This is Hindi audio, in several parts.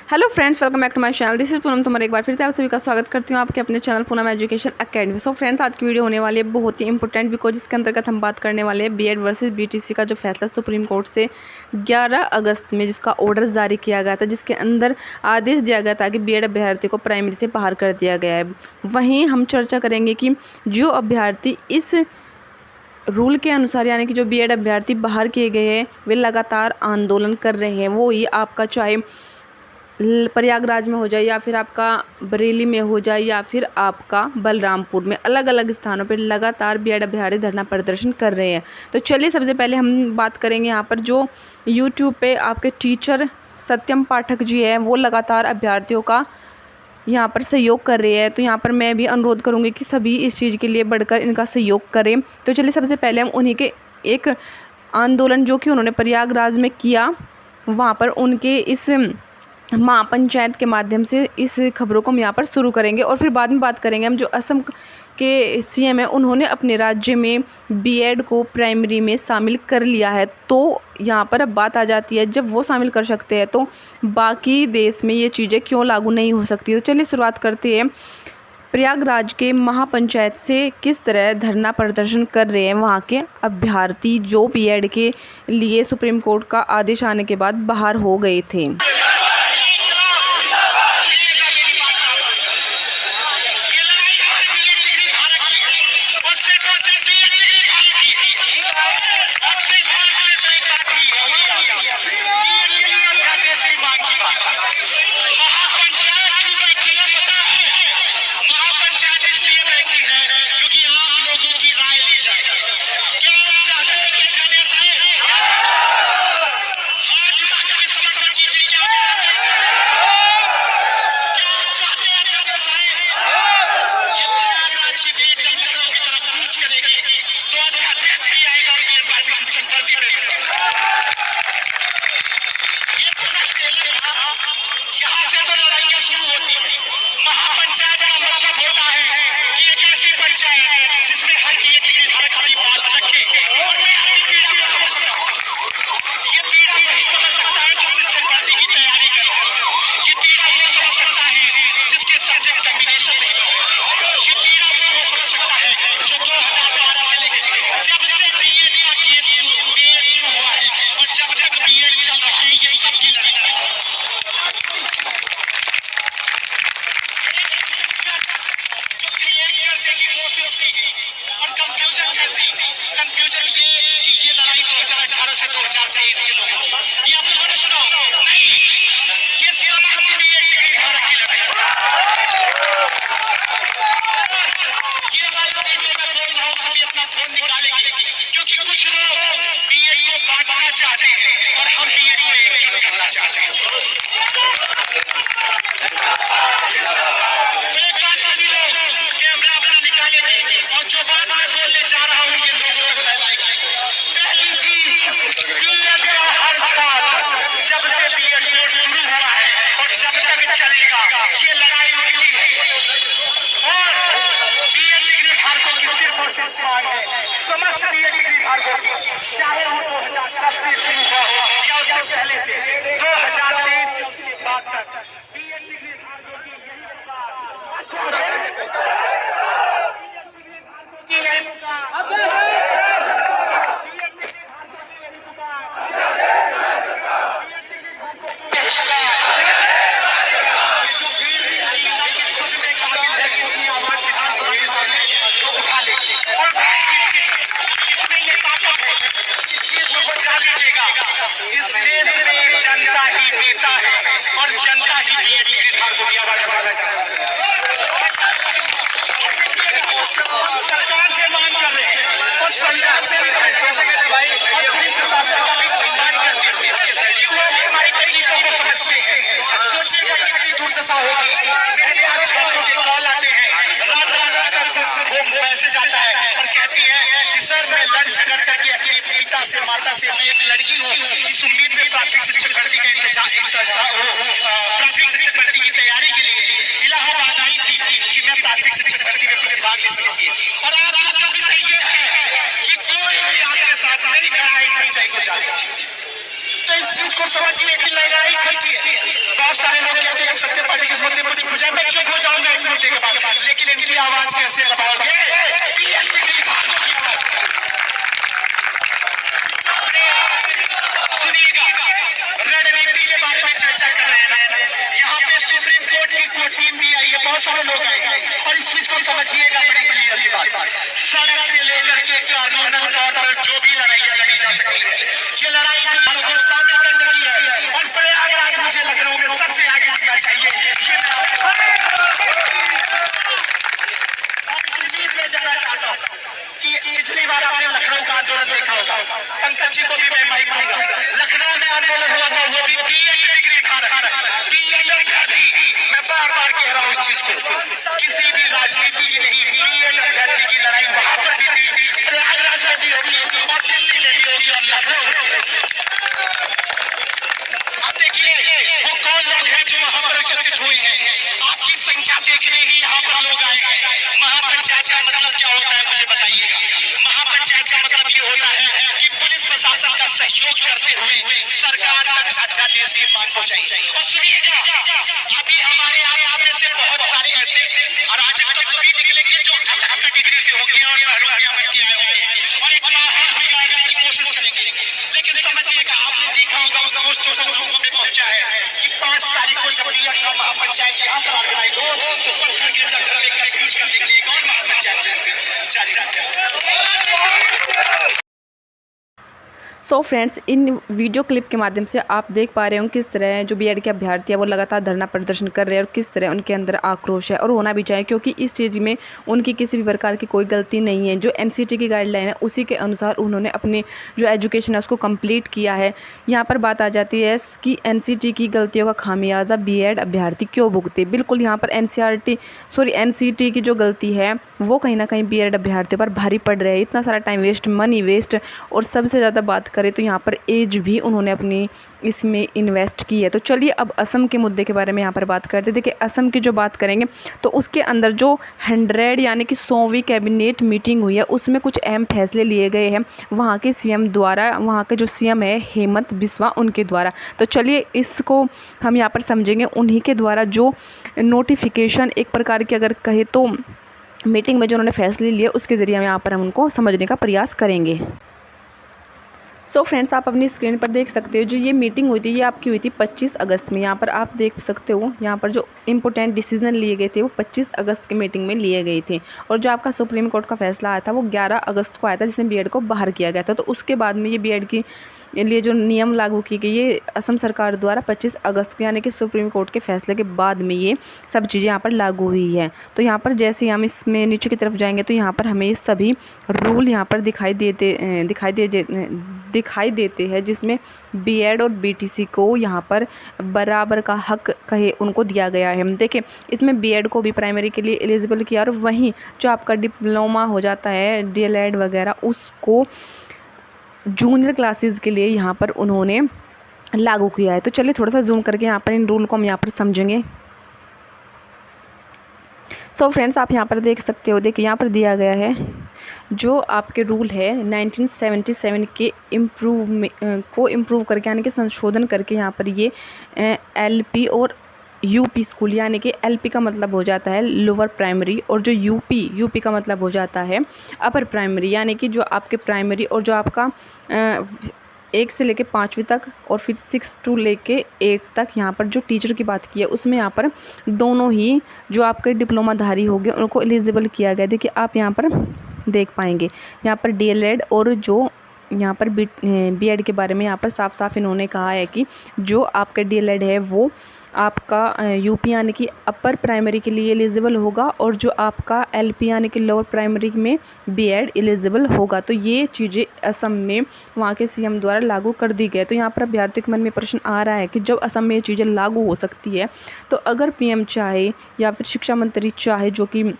Hello friends, welcome back to my channel. This is Poonam. तुम्हारे एक बार फिर से आप सभी का स्वागत करती हूँ आपके अपने channel Poonam education academy. So friends, आज की वीडियो होने वाली है बहुत ही इंपॉर्टेंट, बिकॉज इसके अंतर्गत हम बात करने वाले हैं बीएड वर्सेस बीटीसी का जो फैसला सुप्रीम कोर्ट से 11 अगस्त में जिसका ऑर्डर जारी किया गया था, जिसके अंदर आदेश दिया गया था कि बीएड अभ्यर्थी को प्राइमरी से बाहर कर दिया गया है। वहीं हम चर्चा करेंगे कि जो अभ्यर्थी इस रूल के अनुसार, यानी कि जो बीएड अभ्यर्थी बाहर किए गए हैं, वे लगातार आंदोलन कर रहे हैं। वो ही आपका चाहे प्रयागराज में हो जाए, या फिर आपका बरेली में हो जाए, या फिर आपका बलरामपुर में, अलग अलग स्थानों पर लगातार बीएड अभ्यर्थी धरना प्रदर्शन कर रहे हैं। तो चलिए, सबसे पहले हम बात करेंगे यहाँ पर जो यूट्यूब पे आपके टीचर सत्यम पाठक जी हैं, वो लगातार अभ्यर्थियों का यहाँ पर सहयोग कर रहे हैं। तो यहाँ पर मैं भी अनुरोध करूँगी कि सभी इस चीज़ के लिए बढ़कर इनका सहयोग करें। तो चलिए, सबसे पहले हम उन्हीं के एक आंदोलन जो कि उन्होंने प्रयागराज में किया, वहाँ पर उनके इस महापंचायत के माध्यम से इस खबरों को हम यहाँ पर शुरू करेंगे, और फिर बाद में बात करेंगे हम जो असम के सीएम है, उन्होंने अपने राज्य में बीएड को प्राइमरी में शामिल कर लिया है। तो यहाँ पर अब बात आ जाती है, जब वो शामिल कर सकते हैं तो बाकी देश में ये चीज़ें क्यों लागू नहीं हो सकती। तो चलिए शुरुआत करते हैं प्रयागराज के महापंचायत से। किस तरह धरना प्रदर्शन कर रहे हैं वहाँ के अभ्यर्थी जो बीएड के लिए सुप्रीम कोर्ट का आदेश आने के बाद बाहर हो गए थे। समस्त बीएड डिग्री धारकों की, चाहे वो 2010 से शुरू हुआ हो या उससे पहले से 2023 या उसके बाद तक बीएड डिग्री धारकों की यही पुकार, यही पुकार। सरकार से मांग कर रहे हैं और संविधान से भी और पुलिस प्रशासन का भी सम्मान करते हुए कि वो भी हमारी तकलीफों को समझते हैं। सोचिएगा कितनी दुर्दशा होगी। मेरे पास छात्रों के कॉल आते हैं, रात तक मैसेज आता है और कहती है कि सर मैं लड़ झगड़ करके अपने पिता से, माता से, मैं एक लड़की हूँ, इस उम्मीद में प्राथमिक शिक्षक भर्ती का प्राथमिक शिक्षक भर्ती की तैयारी के लिए इलाहाबाद आई थी कि मैं प्राथमिक शिक्षक भर्ती में प्रतिभाग ले सकती। और आपका भी सही है कि कोई भी आपके साथ नहीं खड़ा है सच्चाई को जानने। तो इस चीज को समझिए कि लड़ाई खड़ी है, बहुत सारे लोग घंटे के बाद, लेकिन इनकी आवाज कैसे बताओगे? बीएड डिग्री धारकों की आवाज। सुनिएगा, रणनीति के बारे में चर्चा कर रहे हैं। यहाँ पे सुप्रीम कोर्ट की टीम भी आई है, बहुत सारे लोग आए, और इस चीज को समझिएगा, बड़ी क्लियर सी बात। सड़क से लेकर के कानूनन तौर पर जो भी लड़ाइयां लड़ी जा सकती है, ये लड़ाई किसानों को शामिल करने की है। और प्रयागराज मुझे लखनऊ में सबसे आगे दिखना चाहिए, ये मैं मैं जानना चाहता हूँ कि पिछली बार आपने लखनऊ का आंदोलन देखा होगा, पंकज जी को भी मैं माइक दूंगा। लखनऊ में आंदोलन हुआ था, वो भी बीएड डिग्री धारक, बीएड अभ्यर्थी। मैं बार बार कह रहा हूँ इस चीज को, किसी भी राजनीति की नहीं, बीएड अभ्यर्थी की लड़ाई वहां पर भी थी, प्रयागराज में भी होगी, और दिल्ली में भी होगी, और लखनऊ। अब देखिए वो कौन लोग हैं जो वहां पर एकत्रित हुए हैं। आपकी संख्या देखने ही यहाँ पर लोग आए हैं। महापंचायत का मतलब क्या होता है मुझे बताइएगा। महापंचायत का मतलब ये होता है कि पुलिस प्रशासन का सहयोग करते हुए सरकार तक अध्यादेश की मांग पहुंचाई। और सुनिएगा, अभी हमारे आप में से बहुत सारे ऐसे अराजक तत्व भी निकलेंगे जो अलग कैटेगरी से होंगे और बहरूपिया बन के आए होंगे और एक माहौल बिगाड़ने की कोशिश करेंगे। लेकिन समझिएगा, आपने देखा होगा दोस्तों लोगों में पहुंचा है कि 5 तारीख को जब बीएड का महापंचायत यहाँ पर ऑर्गेनाइज हो तो पत्थर के जंगल में कंफ्यूज करने के लिए कौन महापंचायत सो फ्रेंड्स, इन वीडियो क्लिप के माध्यम से आप देख पा रहे हो किस तरह जो बीएड के अभ्यर्थी है वो लगातार धरना प्रदर्शन कर रहे हैं और किस तरह उनके अंदर आक्रोश है, और होना भी चाहिए क्योंकि इस चीज़ में उनकी किसी भी प्रकार की कोई गलती नहीं है। जो एनसीटी की गाइडलाइन है उसी के अनुसार उन्होंने अपनी जो एजुकेशन है उसको कंप्लीट किया है। यहाँ पर बात आ जाती है कि एनसीटी की गलतियों का खामियाजा बीएड अभ्यर्थी क्यों भुगते। बिल्कुल यहाँ पर एनसीटी की जो गलती है वो कहीं ना कहीं बीएड अभ्यर्थियों पर भारी पड़ रही है। इतना सारा टाइम वेस्ट, मनी वेस्ट, और सबसे ज़्यादा बात करें तो यहाँ पर एज भी उन्होंने अपनी इसमें इन्वेस्ट की है। तो चलिए अब असम के मुद्दे के बारे में यहाँ पर बात करते हैं। देखिए, असम की जो बात करेंगे तो उसके अंदर जो 100 यानी कि 100वीं कैबिनेट मीटिंग हुई है उसमें कुछ अहम फैसले लिए गए हैं वहाँ के सीएम द्वारा। वहाँ के जो सीएम है हेमंत बिस्वा, उनके द्वारा। तो चलिए इसको हम यहाँ पर समझेंगे। उन्हीं के द्वारा जो नोटिफिकेशन एक प्रकार की अगर कहे तो मीटिंग में जो उन्होंने फैसले लिए उसके ज़रिए यहाँ पर हम उनको समझने का प्रयास करेंगे। सो फ्रेंड्स, आप अपनी स्क्रीन पर देख सकते हो जो ये मीटिंग हुई थी ये आपकी हुई थी 25 अगस्त में। यहाँ पर आप देख सकते हो यहाँ पर जो इम्पोर्टेंट डिसीजन लिए गए थे वो 25 अगस्त की मीटिंग में लिए गए थे, और जो आपका सुप्रीम कोर्ट का फैसला आया था वो 11 अगस्त को आया था जिसमें बीएड को बाहर किया गया था। तो उसके बाद में ये बीएड की लिए जो नियम लागू की गई ये असम सरकार द्वारा 25 अगस्त को यानी कि सुप्रीम कोर्ट के फैसले के बाद में ये सब चीज़ें यहाँ पर लागू हुई है। तो यहाँ पर जैसे हम इसमें नीचे की तरफ जाएंगे तो यहाँ पर हमें सभी रूल यहाँ पर दिखाई देते हैं जिसमें बीएड और बीटीसी को यहाँ पर बराबर का हक कहे उनको दिया गया है। देखिए, इसमें बीएड को भी प्राइमरी के लिए एलिजिबल किया, और वहीं जो आपका डिप्लोमा हो जाता है डीएलएड वगैरह उसको जूनियर क्लासेस के लिए यहाँ पर उन्होंने लागू किया है। तो चलिए थोड़ा सा जूम करके यहाँ पर इन रूल को हम यहाँ पर समझेंगे। सो फ्रेंड्स, आप यहाँ पर देख सकते हो, देखिए यहाँ पर दिया गया है जो आपके रूल है 1977 के को इम्प्रूव करके यानी कि संशोधन करके यहाँ पर ये एलपी और यूपी स्कूल यानी कि एलपी का मतलब हो जाता है लोअर प्राइमरी, और जो यूपी का मतलब हो जाता है अपर प्राइमरी, यानी कि जो आपके प्राइमरी और जो आपका 1 से लेके 5वीं तक और फिर 6 to लेके 8 तक यहाँ पर जो टीचर की बात की है उसमें यहाँ पर दोनों ही जो आपके डिप्लोमाधारी होंगे उनको एलिजिबल किया गया। देखिए, आप यहाँ पर देख पाएंगे यहाँ पर डीएलएड और जो यहाँ पर बीएड के बारे में यहाँ पर साफ साफ इन्होंने कहा है कि जो आपका डीएलएड है वो आपका यूपी यानी कि अपर प्राइमरी के लिए एलिजिबल होगा, और जो आपका एलपी यानी कि लोअर प्राइमरी में बीएड एलिजिबल होगा। तो ये चीज़ें असम में वहाँ के सीएम द्वारा लागू कर दी गई। तो यहाँ पर अभ्यर्थियों के मन में प्रश्न आ रहा है कि जब असम में ये चीज़ें लागू हो सकती है तो अगर पीएम चाहे या फिर शिक्षा मंत्री चाहे, जो कि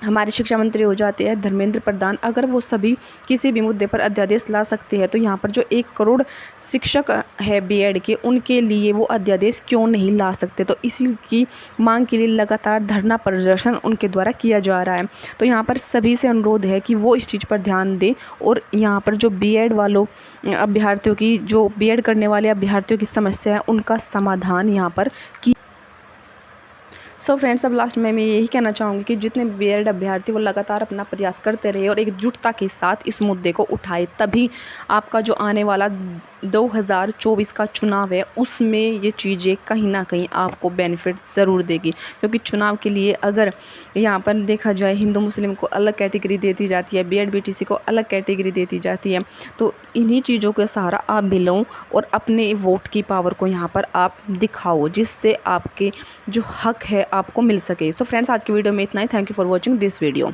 हमारे शिक्षा मंत्री हो जाते हैं धर्मेंद्र प्रधान, अगर वो सभी किसी भी मुद्दे पर अध्यादेश ला सकते हैं तो यहाँ पर जो 1 करोड़ शिक्षक है बीएड के उनके लिए वो अध्यादेश क्यों नहीं ला सकते। तो इसी की मांग के लिए लगातार धरना प्रदर्शन उनके द्वारा किया जा रहा है। तो यहाँ पर सभी से अनुरोध है कि वो इस चीज़ पर ध्यान दें और यहाँ पर जो बीएड वालों अभ्यर्थियों की जो बीएड करने वाले अभ्यर्थियों की समस्या है उनका समाधान यहाँ पर की। सो फ्रेंड्स, अब लास्ट में मैं यही कहना चाहूँगी कि जितने बीएड अभ्यर्थी वो लगातार अपना प्रयास करते रहे और एकजुटता के साथ इस मुद्दे को उठाए, तभी आपका जो आने वाला 2024 का चुनाव है उसमें ये चीज़ें कहीं ना कहीं आपको बेनिफिट ज़रूर देगी। क्योंकि चुनाव के लिए अगर यहाँ पर देखा जाए हिंदू मुस्लिम को अलग कैटेगरी दे दी जाती है, बीएड बीटीसी को अलग कैटेगरी दे दी जाती है, तो इन्हीं चीज़ों का सहारा आप भी लो और अपने वोट की पावर को यहाँ पर आप दिखाओ, जिससे आपके जो हक है आपको मिल सके। सो फ्रेंड्स, आज की वीडियो में इतना ही। Thank you for watching this video.